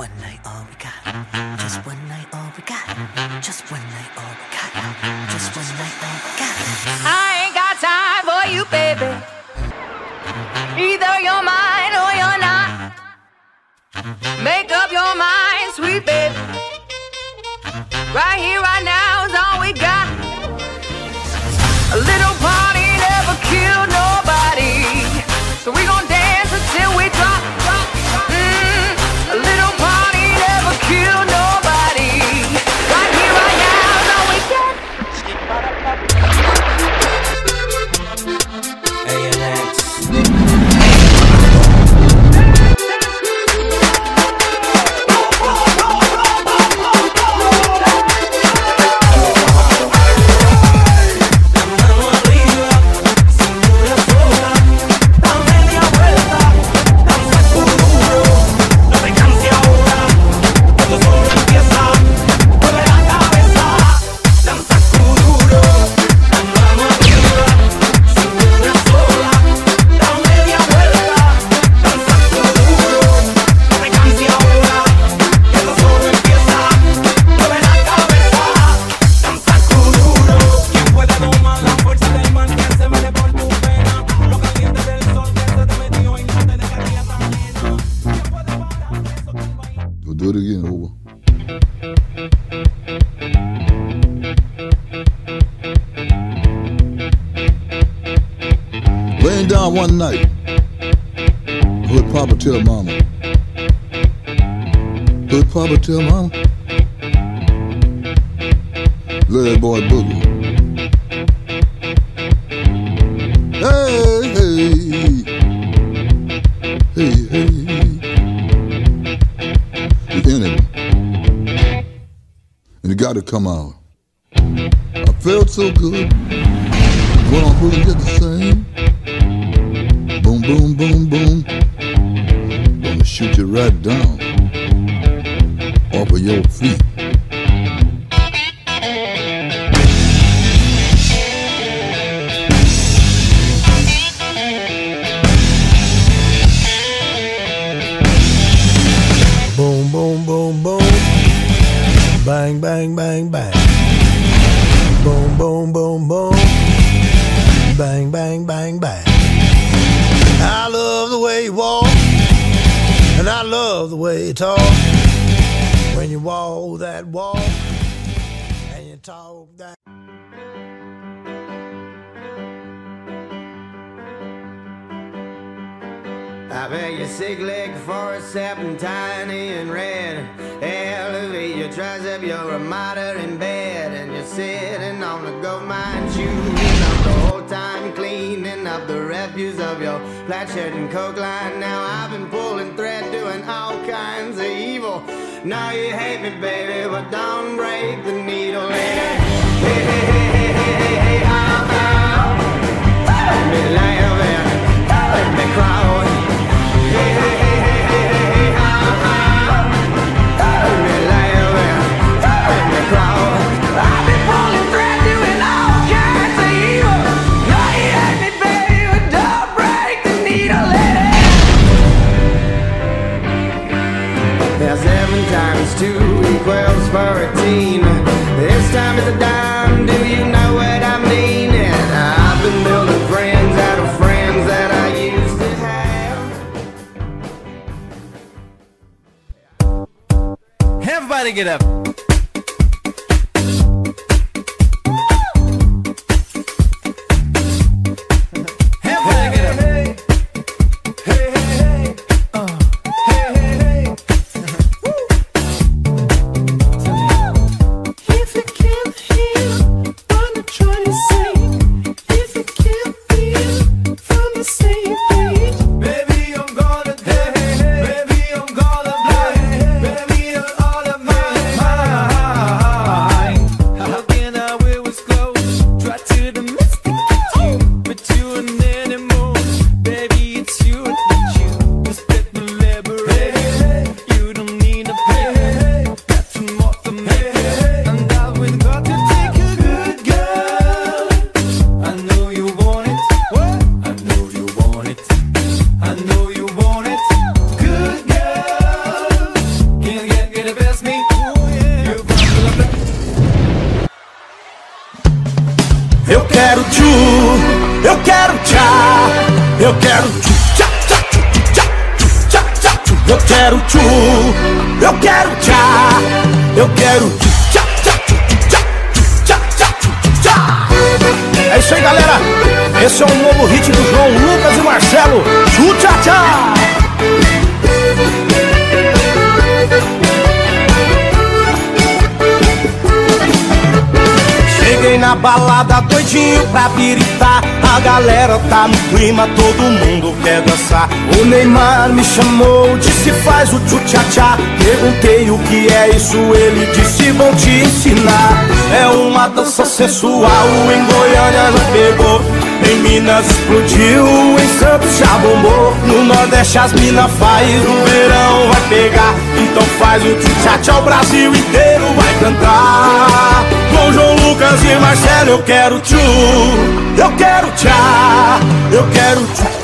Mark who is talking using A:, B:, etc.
A: one night, all we got. Just one night, all we got. Just one night, all we got. Just one night, all we got. I ain't got time for you, baby. Either you're mine or you're not. Make up your mind, sweet baby. Right here, right now is all we got. A little party never killed nobody, so we gon' dance until we drop. A little party never killed nobody. Right here, right now is all we got. ANX.
B: Do it again, over. Laying down one night, Hood Papa tell Mama. Hood Papa tell Mama. Let that boy boogie. Hey, hey, hey, hey. And it got to come out. I felt so good. Going on Hood and get the same. Boom, boom, boom, boom. Gonna shoot you right down off of your feet.
C: Boom, boom, boom, boom. Bang, bang, bang, bang. Boom, boom, boom, boom. Bang, bang, bang, bang. I love the way you walk, and I love the way you talk. When you walk that walk, and you talk that.
D: I bet your sick leg for a serpentine and red. Elevate your tricep, you're a martyr in bed. And you're sitting on a gold mine, shooting up the whole time, cleaning up the refuse of your plaid shirt and coke line. Now I've been pulling thread, doing all kinds of evil. Now you hate me, baby, but don't break the needle. Hey, hey, hey, hey, hey, hey, hey, ow, ow. Let me laugh and let me cry. Hey, hey, hey, hey, hey, hey, ow, ow. Let me laugh and let me cry. I've been pulling thread, doing all kinds of evil. Now you hate me, baby, but don't break the needle, lady. There's 7 times 2 equals 14. This time is a dime, do you know what I mean? And I've been building friends out of friends that I used to have.
E: Everybody get up. Everybody get up.
C: Hey, hey, hey. Hey, hey, hey. If you can't hear what I'm trying to say, if you can't feel from the same page, baby, I'm gonna dance. Baby, I'm gonna play. Baby, you're all of my eu quero tchu, eu quero tchá, eu quero tchu, tchá, tchá, tchá, tchá, tchá, tchá. Eu quero tchu, eu quero tchá, eu quero tchá, tchá, tchá, tchá, tchá, tchá. É isso aí, galera. Esse é um novo hit do João Lucas e Marcelo. Tchu, tchá, tchá. Cheguei na balada doidinho pra biritar. A galera tá no clima, todo mundo quer dançar. O Neymar me chamou, disse faz o tchu-tchá-tchá. Perguntei o que é isso, ele disse vão te ensinar. É uma dança sensual, em Goiânia já pegou, em Minas explodiu, em Santos já bombou. No Nordeste as mina faz, no verão vai pegar. Então faz o tchu-tchá-tchá, o Brasil inteiro vai cantar. Com João Lucas e Marcelo eu quero tchu, eu quero tchá, eu quero tchu.